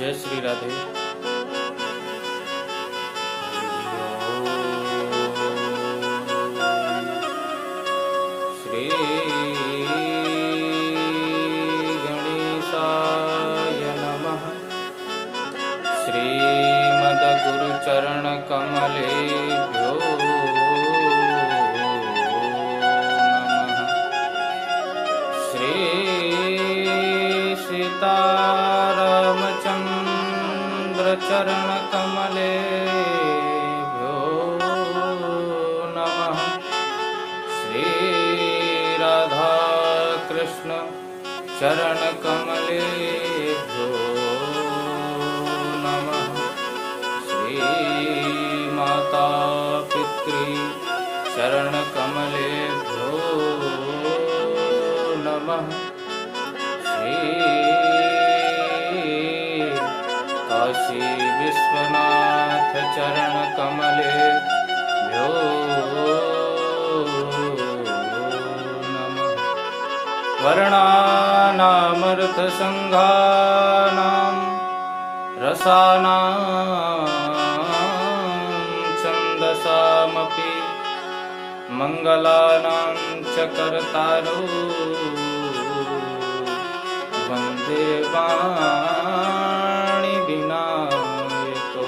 जय श्री राधे। श्री गणेशाय नमः। श्रीमद्गुरुचरणकमलेभ्यो नमः। श्री सीतारामचन्द्रचरणकमलेभ्यो नमः। श्री राधाकृष्ण चरणकमलेभ्यो नमः। श्री माता पितृ चरणकमलेभ्यो नमः। श्री काशी विश्वनाथ चरणकमलेभ्यो नमः। वर्णानामर्थसङ्घानां रसानां छन्दसामपि मङ्गलानां च कर्तारो वन्दे वाणी विनायको।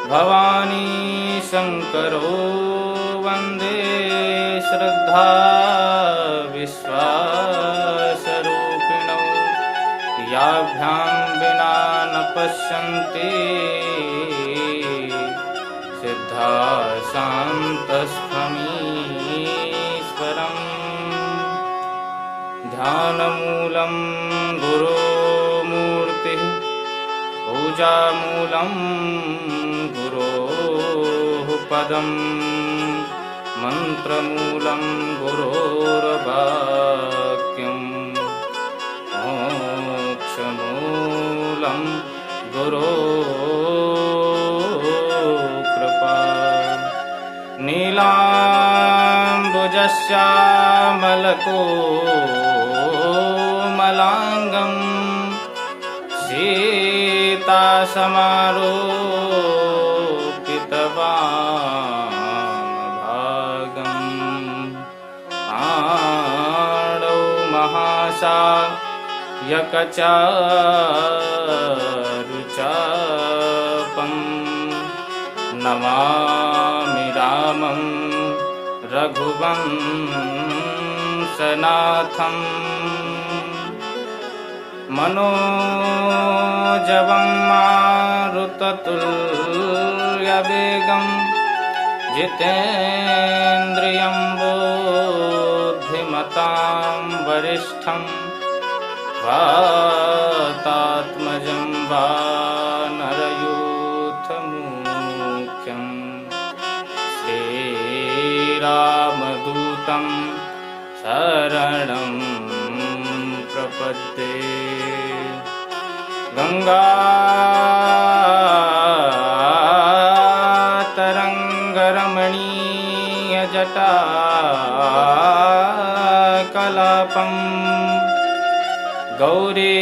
भवानी शङ्करो वन्दे श्रद्धा विश्वासरूपिणौ। याभ्यां विना न पश्यन्ति सिद्धा शान्तस्त्वमीश्वरम्। ध्यानमूलं गुरोमूर्तिः पूजामूलं गुरोः पदं। मन्त्रमूलं गुरोर्वाक्यं। मोक्षमूलं गुरोः कृपा। नीलाम्बुजश्यामलकोमलाङ्गं सीतासमारोपितवामभागम्। पाणौ महासायकचारुचापम्। नमामि रामं रघुवंशनाथम्। मनोजवं मारुततुल्यवेगं जितेन्द्रियं बुद्धिमतां वरिष्ठं। वातात्मजं वानरयूथमुख्यं। श्रीरामदूतं शरणं प्रपद्ये। गङ्गातरङ्गरमणीयजटाकलापम्। गौरी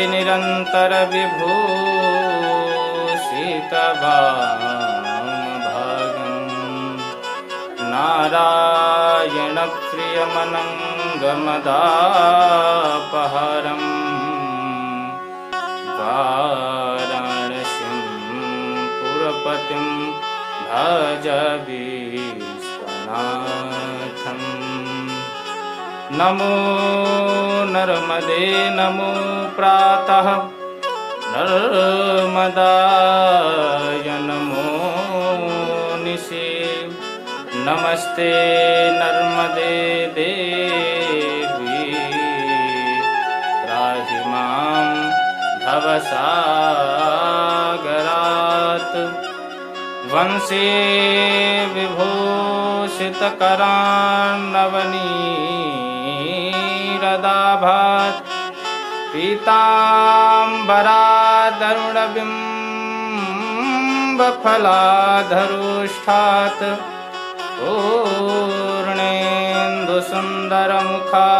निरन्तरविभूषितवामभागम्। नारायणप्रियमनङ्गमदापहरम्। वाराणसीं पुरपतिं भज विश्वनाथम्। नमो नर्मदे नमो प्रातः नर्मदाय नमो निशे। नमस्ते नर्मदे देवी त्राहि मां भवसागरात्। वंशे विभूषितकरान्नवनीरदाभात्। पीताम्बरादरुणबिम्बफलाधरोष्ठात्। पूर्णेन्दुसुन्दरमुखा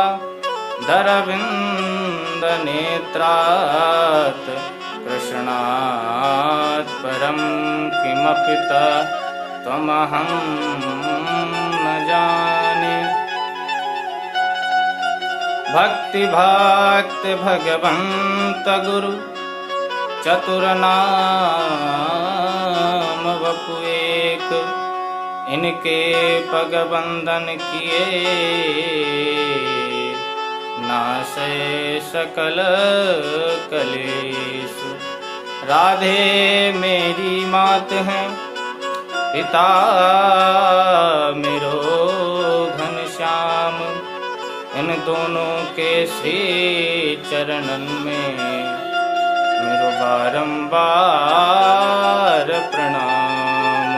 दरविंद नेत्रात् कृष्णात् परं किमपि त्वमहं न जाने। भक्ति भक्ति भगवंत गुरु चतुर नाम वपु एक, इनके पग बंधन किए नाशे सकल कलेश। राधे मेरी मात है, पिता मेरो घनश्याम, इन दोनों के श्री चरणन में मेरो बारंबार प्रणाम।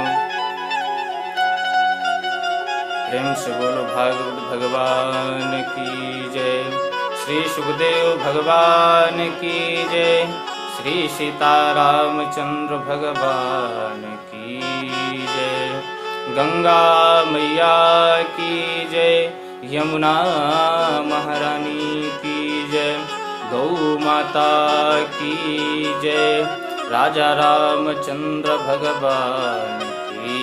प्रेम से बोलो भागवत भगवान की जय। श्री सुखदेव भगवान की जय। श्री सीतारामचंद्र भगवान की जय। गंगा मैया की जय। यमुना महारानी की जय। गौ माता की जय। राजा रामचंद्र भगवान की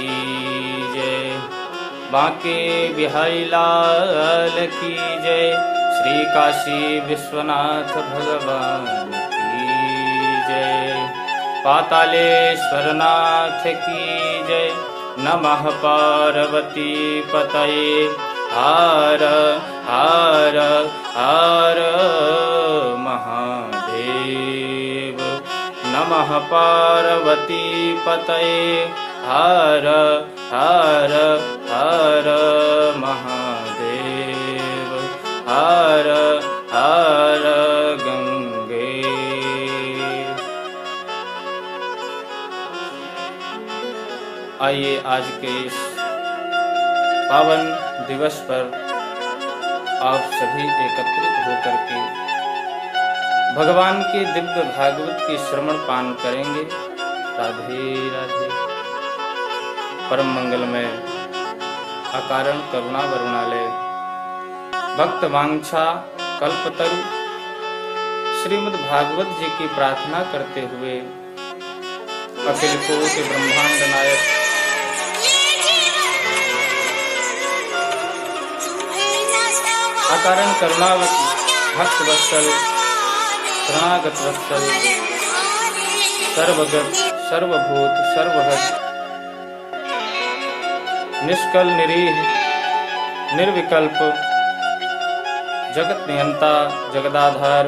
जय। बांके बिहारी लाल की जय। श्री काशी विश्वनाथ भगवान की जय। पातालेश्वरनाथ की जय। नमः पार्वती पतये। हर हर हर महादेव। नमः पार्वती पतये। हर हर हर महादेव। हर हर गंगे। आइए आज के इस पावन दिवस पर आप सभी एकत्रित होकर के भगवान के दिव्य भागवत की श्रवण पान करेंगे। राधे राधे। परम मंगलमय अकारण करुणा वरुणालय भक्त वांछा कल्पतरु श्रीमद् भागवत जी की प्रार्थना करते हुए अखिल कोटि ब्रह्मांड नायक अकारण करुणावती भक्त वत्सल शरणागत वत्सल सर्वगत सर्वभूत सर्वहत निष्कल निरीह निर्विकल्प जगत नियंता जगदाधार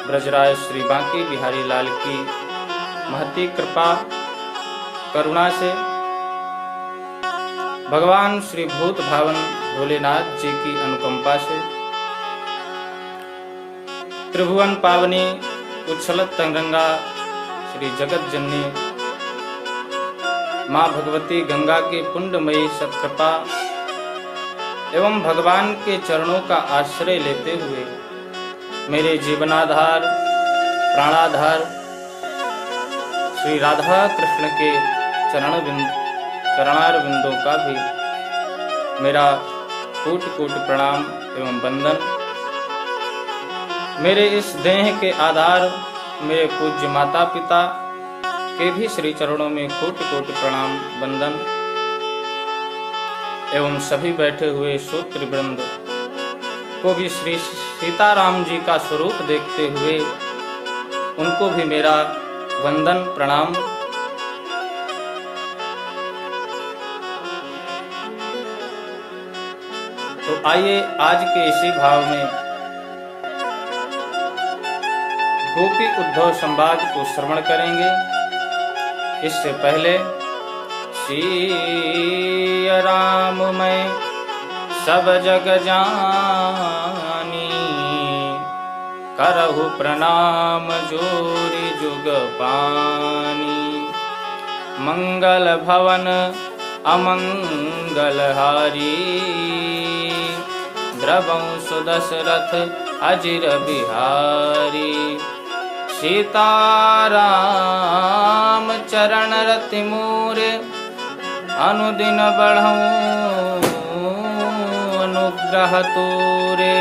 ब्रजराज श्री बांके बिहारी लाल की महती कृपा करुणा से भगवान श्री भूत भावन भोलेनाथ जी की अनुकंपा से त्रिभुवन पावनी उच्छलत तंगंगा श्री जगत जननी माँ भगवती गंगा की पुण्यमयी सत्कृपा एवं भगवान के चरणों का आश्रय लेते हुए मेरे जीवनाधार प्राणाधार श्री राधा कृष्ण के चरणारविंदों का भी मेरा कोटि कोटि प्रणाम एवं वंदन। मेरे इस देह के आधार मेरे पूज्य माता पिता के भी श्री चरणों में कोटि कोटि प्रणाम वंदन एवं सभी बैठे हुए श्रोत्र वृंद को भी श्री सीताराम जी का स्वरूप देखते हुए उनको भी मेरा वंदन प्रणाम। तो आइए आज के इसी भाव में गोपी उद्धव संवाद को श्रवण करेंगे। इससे पहले सिया राम मैं सब जग जानी, करहु प्रणाम जोरी जुग पानी। मंगल भवन अमंगल हारी, द्रवं सुदशरथ अजिर बिहारी। सीताराम चरण रति मोरे, अनुदिन बढ़ऊं अनुग्रह तोरे।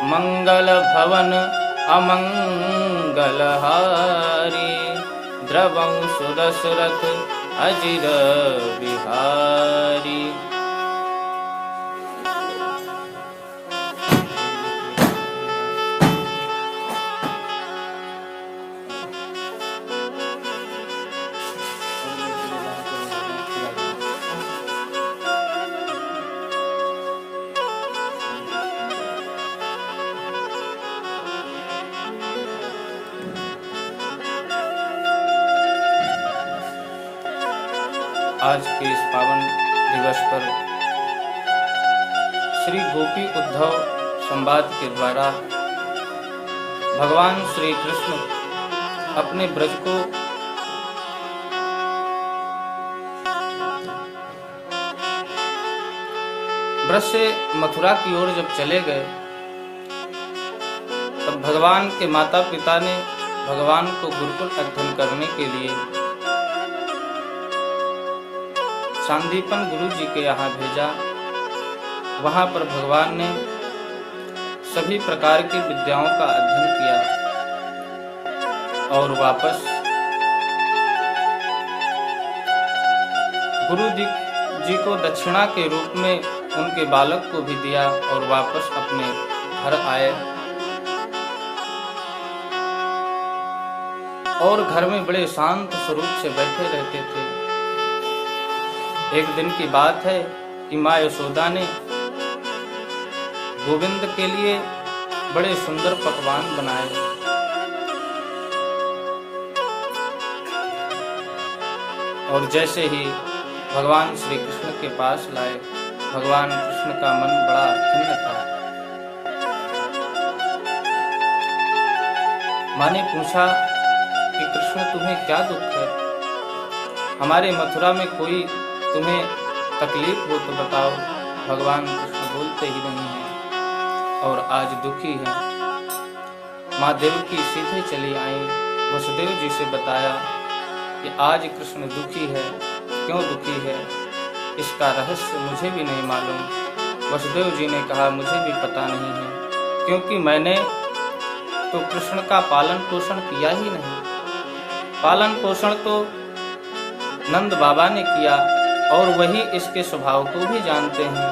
मंगल भवन अमंगलहारी, द्रवं सुदशरथ अजिर बिहारी। आज के इस पावन दिवस पर श्री गोपी उद्धव संवाद के द्वारा भगवान श्री कृष्ण अपने ब्रज को ब्रज से मथुरा की ओर जब चले गए, तब भगवान के माता पिता ने भगवान को गुरुकुल अध्ययन करने के लिए सांदीपन गुरु जी के यहाँ भेजा। वहां पर भगवान ने सभी प्रकार की विद्याओं का अध्ययन किया और वापस गुरु जी को दक्षिणा के रूप में उनके बालक को भी दिया और वापस अपने घर आए और घर में बड़े शांत स्वरूप से बैठे रहते थे। एक दिन की बात है कि माँ यशोदा ने गोविंद के लिए बड़े सुंदर पकवान बनाए और जैसे ही भगवान श्री कृष्ण के पास लाए, भगवान कृष्ण का मन बड़ा खिन्न था। माँ ने पूछा कि कृष्ण तुम्हें क्या दुख है? हमारे मथुरा में कोई तुम्हें तकलीफ हो तो बताओ। भगवान कृष्ण बोलते ही नहीं हैं और आज दुखी हैं। माँ देवकी सीधे चली आई, वसुदेव जी से बताया कि आज कृष्ण दुखी है। क्यों दुखी है इसका रहस्य मुझे भी नहीं मालूम। वसुदेव जी ने कहा मुझे भी पता नहीं है, क्योंकि मैंने तो कृष्ण का पालन पोषण किया ही नहीं। पालन पोषण तो नंद बाबा ने किया और वही इसके स्वभाव को भी जानते हैं।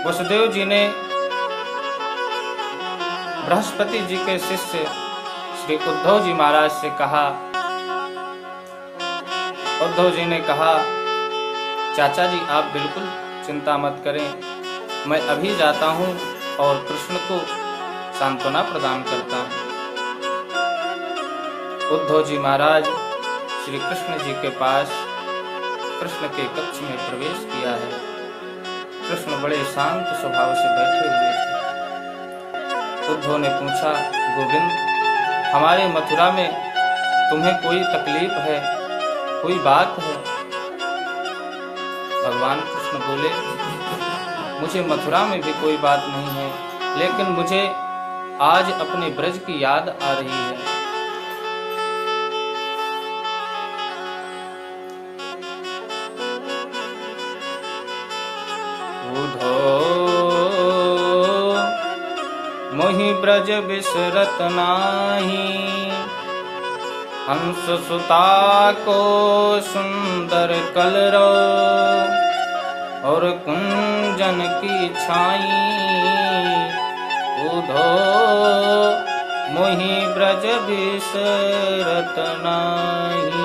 वसुदेव जी ने बृहस्पति जी के शिष्य श्री उद्धव जी महाराज से कहा, उद्धव जी ने कहा चाचा जी आप बिल्कुल चिंता मत करें, मैं अभी जाता हूं और कृष्ण को सांत्वना प्रदान करता हूं। उद्धव जी महाराज श्री कृष्ण जी के पास कृष्ण के कक्ष में प्रवेश किया है। कृष्ण बड़े शांत स्वभाव से बैठे हुए थे। उद्धव ने पूछा गोविंद हमारे मथुरा में तुम्हें कोई तकलीफ है, कोई बात है? भगवान कृष्ण बोले मुझे मथुरा में भी कोई बात नहीं है, लेकिन मुझे आज अपने ब्रज की याद आ रही है। मोहि ब्रज बिसरत नाही, हंस सुता को सुंदर कलरव और कुंजन की छाई। उधो मोहि ब्रज बिसरत नाही।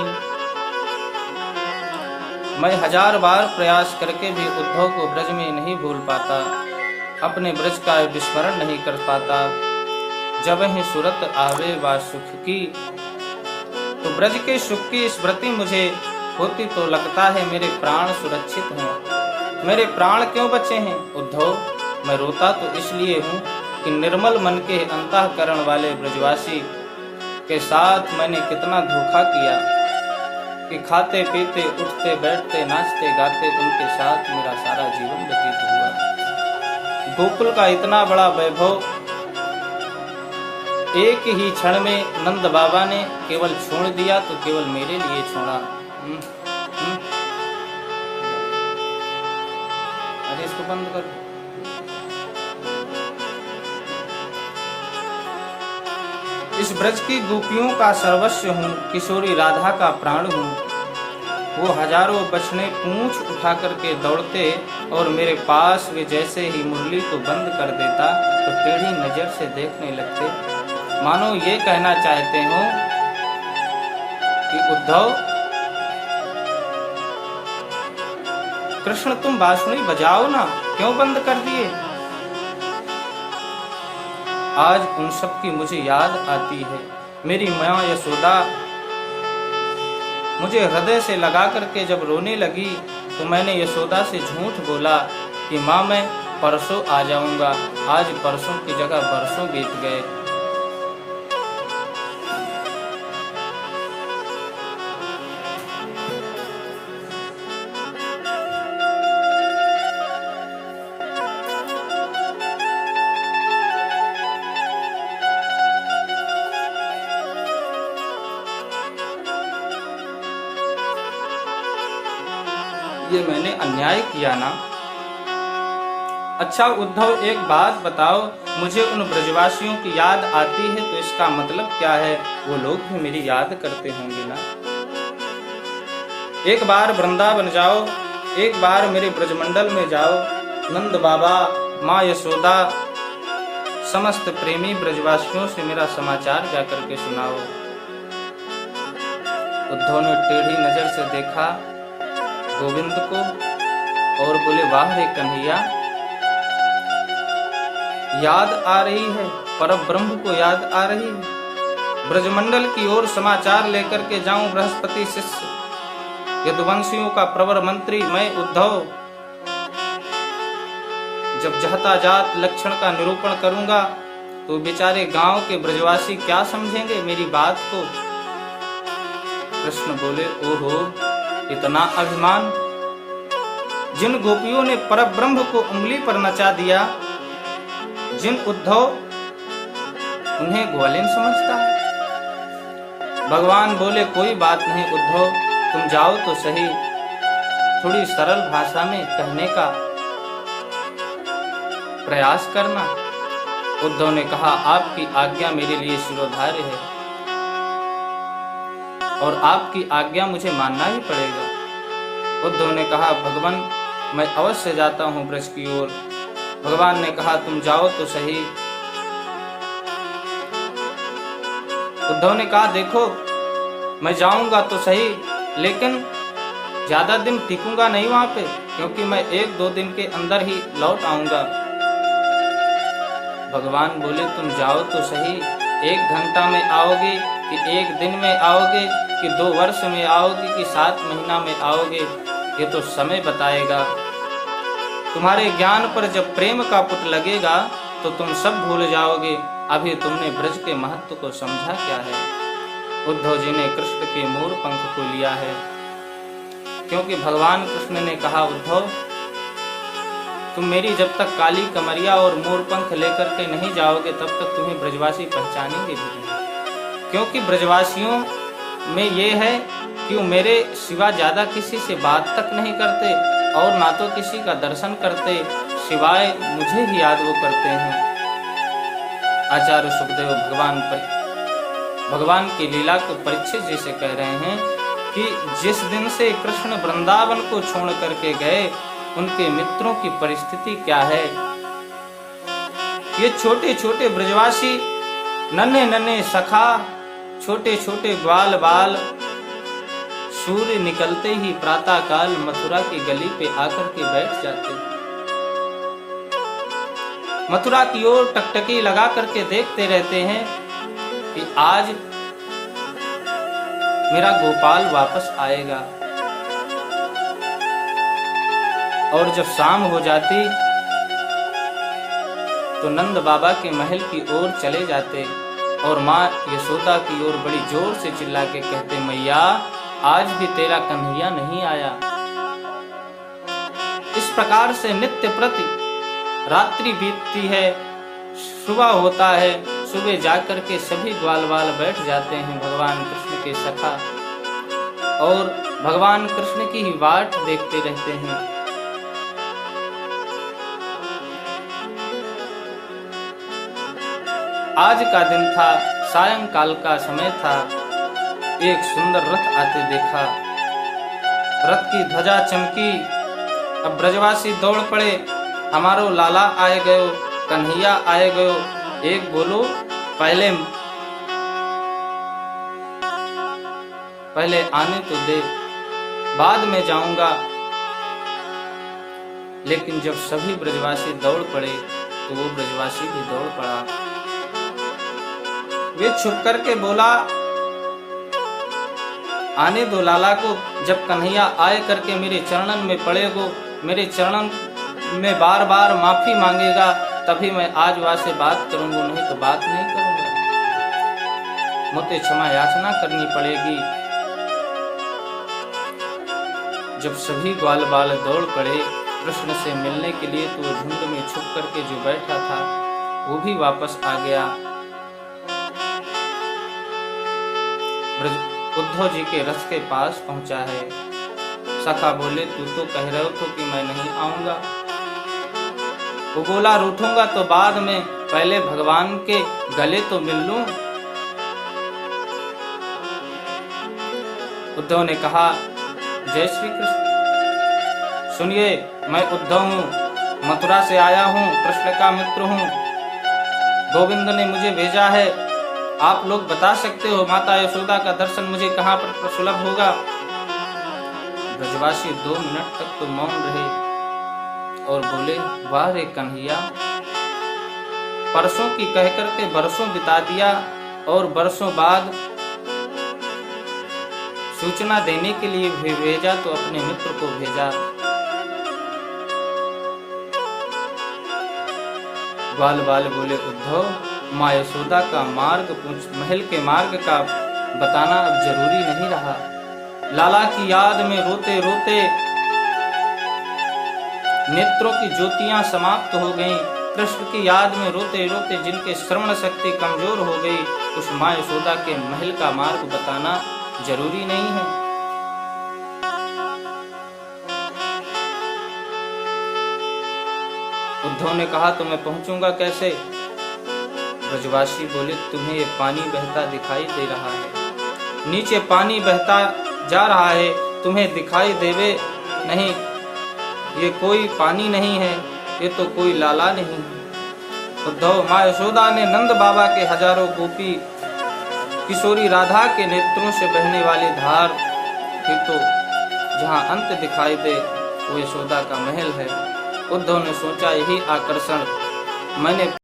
मैं 1000 बार प्रयास करके भी उद्धव को ब्रज में नहीं भूल पाता, अपने ब्रज का विस्मरण नहीं कर पाता। जब ही सूरत आवे वा सुख की, तो ब्रज के सुख की स्मृति मुझे होती तो लगता है मेरे प्राण सुरक्षित हैं। मेरे प्राण क्यों बचे हैं उद्धव? मैं रोता तो इसलिए हूँ कि निर्मल मन के अंतःकरण वाले ब्रजवासी के साथ मैंने कितना धोखा किया कि खाते पीते उठते बैठते नाचते गाते उनके साथ मेरा सारा जीवन व्यतीत हुआ। गोकुल का इतना बड़ा वैभव एक ही क्षण में नंद बाबा ने केवल छोड़ दिया, तो केवल मेरे लिए छोड़ा। बंद कर। इस ब्रज की गोपियों का सर्वस्व हूँ, किशोरी राधा का प्राण हूँ। वो हजारों बछड़े पूंछ उठा करके दौड़ते और मेरे पास वे जैसे ही मुरली को बंद कर देता तो टेढ़ी नजर से देखने लगते, मानो ये कहना चाहते हो कि उद्धव कृष्ण तुम बांसुरी बजाओ ना, क्यों बंद कर दिए। आज उन सब की मुझे याद आती है। मेरी माँ यशोदा मुझे हृदय से लगा करके जब रोने लगी तो मैंने यशोदा से झूठ बोला कि माँ मैं परसों आ जाऊंगा। आज परसों की जगह बरसों बीत गए। ये मैंने अन्याय किया ना। अच्छा उद्धव एक बात बताओ, मुझे उन ब्रजवासियों की याद आती है तो इसका मतलब क्या है, वो लोग भी मेरी याद करते होंगे ना। एक बार वृंदावन जाओ, एक बार मेरे ब्रजमंडल में जाओ, नंद बाबा, माँ यशोदा, समस्त प्रेमी ब्रजवासियों से मेरा समाचार जाकर के सुनाओ। उद्धव ने टेढ़ी नजर से देखा गोविंद को और बोले, वाह रे कन्हैया, याद आ रही है, परम ब्रह्म को याद आ रही है। ब्रजमंडल की ओर समाचार लेकर के जाऊं, बृहस्पति शिष्य यदुवंशियों का प्रवर मंत्री मैं उद्धव जब जहता जात लक्षण का निरूपण करूंगा तो बेचारे गांव के ब्रजवासी क्या समझेंगे मेरी बात को। कृष्ण बोले, ओहो इतना अभिमान। जिन गोपियों ने परब्रह्म को उंगली पर नचा दिया, जिन उद्धव उन्हें ग्वालिन समझता है। भगवान बोले, कोई बात नहीं उद्धव, तुम जाओ तो सही, थोड़ी सरल भाषा में कहने का प्रयास करना। उद्धव ने कहा, आपकी आज्ञा मेरे लिए शिरोधार्य है और आपकी आज्ञा मुझे मानना ही पड़ेगा। उद्धव ने कहा, भगवान मैं अवश्य जाता हूं ब्रज की ओर। भगवान ने कहा, तुम जाओ तो सही। उद्धव ने कहा, देखो मैं जाऊंगा तो सही, लेकिन ज्यादा दिन टिकूंगा नहीं वहां पे, क्योंकि मैं 1-2 दिन के अंदर ही लौट आऊंगा। भगवान बोले, तुम जाओ तो सही, 1 घंटा में आओगे कि 1 दिन में आओगे कि 2 वर्ष में आओगे कि 7 महीना में आओगे, ये तो समय बताएगा। तुम्हारे ज्ञान पर जब प्रेम का पुट लगेगा तो तुम सब भूल जाओगे। अभी तुमने ब्रज के महत्व को समझा क्या है। उद्धव जी ने कृष्ण के मोर पंख को लिया है, क्योंकि भगवान कृष्ण ने कहा, उद्धव तुम मेरी जब तक काली कमरिया और मोर पंख लेकर के नहीं जाओगे तब तक तुम्हें ब्रजवासी पहचानेंगे भी नहीं। क्योंकि ब्रजवासियों में ये है कि वो मेरे सिवा ज्यादा किसी से बात तक नहीं करते और ना तो किसी का दर्शन करते, सिवाय मुझे ही याद वो करते हैं। आचार्य सुखदेव भगवान की लीला को परीक्षित जी से कह रहे हैं कि जिस दिन से कृष्ण वृंदावन को छोड़ करके गए, उनके मित्रों की परिस्थिति क्या है। ये छोटे छोटे ब्रजवासी, नन्हे नन्हे सखा, छोटे छोटे ग्वाल बाल, सूर्य निकलते ही प्रातः काल मथुरा की गली पे आकर के बैठ जाते, मथुरा की ओर टकटकी लगा करके देखते रहते हैं कि आज मेरा गोपाल वापस आएगा। और जब शाम हो जाती तो नंद बाबा के महल की ओर चले जाते और माँ यशोदा की ओर बड़ी जोर से चिल्ला के कहते, मैया आज भी तेरा कन्हैया नहीं आया। इस प्रकार से नित्य प्रति रात्रि बीतती है, सुबह होता है, सुबह जाकर के सभी ग्वाल बाल बैठ जाते हैं भगवान कृष्ण के सखा और भगवान कृष्ण की ही वाट देखते रहते हैं। आज का दिन था, सायंकाल का समय था। एक सुंदर रथ आते देखा, रथ की ध्वजा चमकी। अब ब्रजवासी दौड़ पड़े, हमारो लाला आए गयो, कन्हैया आए गयो। एक बोलो, पहले आने तो दे, बाद में जाऊंगा। लेकिन जब सभी ब्रजवासी दौड़ पड़े तो वो ब्रजवासी भी दौड़ पड़ा। वे छुप करके बोला, आने दो लाला को। जब कन्हैया आए करके मेरे चरणन में पड़ेगो, मेरे चरणन में बार बार माफी मांगेगा, तभी मैं आज वहां से बात करूंगा, नहीं तो बात नहीं करूंगा। मुझे क्षमा याचना करनी पड़ेगी। जब सभी ग्वाल बाल दौड़ पड़े कृष्ण से मिलने के लिए, तो झुंड में छुप करके जो बैठा था वो भी वापस आ गया। उद्धव जी के रथ के पास पहुंचा है। सखा बोले, तू तो कह रहे हो कि मैं नहीं आऊंगा। वो बोला, रूठूंगा तो बाद में, पहले भगवान के गले तो मिल लूं। उद्धव ने कहा, जय श्री कृष्ण। सुनिए, मैं उद्धव हूँ, मथुरा से आया हूँ, कृष्ण का मित्र हूँ। गोविंद ने मुझे भेजा है। आप लोग बता सकते हो माता यशोदा का दर्शन मुझे कहाँ पर सुलभ होगा? ब्रजवासी 2 मिनट तक तो मौन रहे और बोले, वाह रे कन्हैया, परसों की कह करके बरसों बिता दिया और बरसों बाद सूचना देने के लिए भेजा तो अपने मित्र को भेजा। ग्वाल बाल बोले, उद्धव, माँ यशोदा का मार्ग महल के मार्ग का बताना अब जरूरी नहीं रहा। लाला की याद में रोते रोते नेत्रों की ज्योतियां समाप्त हो गईं। कृष्ण की याद में रोते रोते जिनके श्रवण शक्ति कमजोर हो गई, उस माँ यशोदा के महल का मार्ग बताना जरूरी नहीं है। उद्धव ने कहा, तो मैं पहुंचूंगा कैसे? ब्रजवासी बोले, तुम्हें ये पानी बहता दिखाई दे रहा है, नीचे पानी बहता जा रहा है, तुम्हें दिखाई देवे नहीं? ये कोई पानी नहीं है, ये तो कोई लाला नहीं। उद्धव, माँ यशोदा ने नंद बाबा के हजारों गोपी किशोरी राधा के नेत्रों से बहने वाली धार ही तो जहाँ अंत दिखाई दे वो यशोदा का महल है। उद्धव ने सोचा, यही आकर्षण मैंने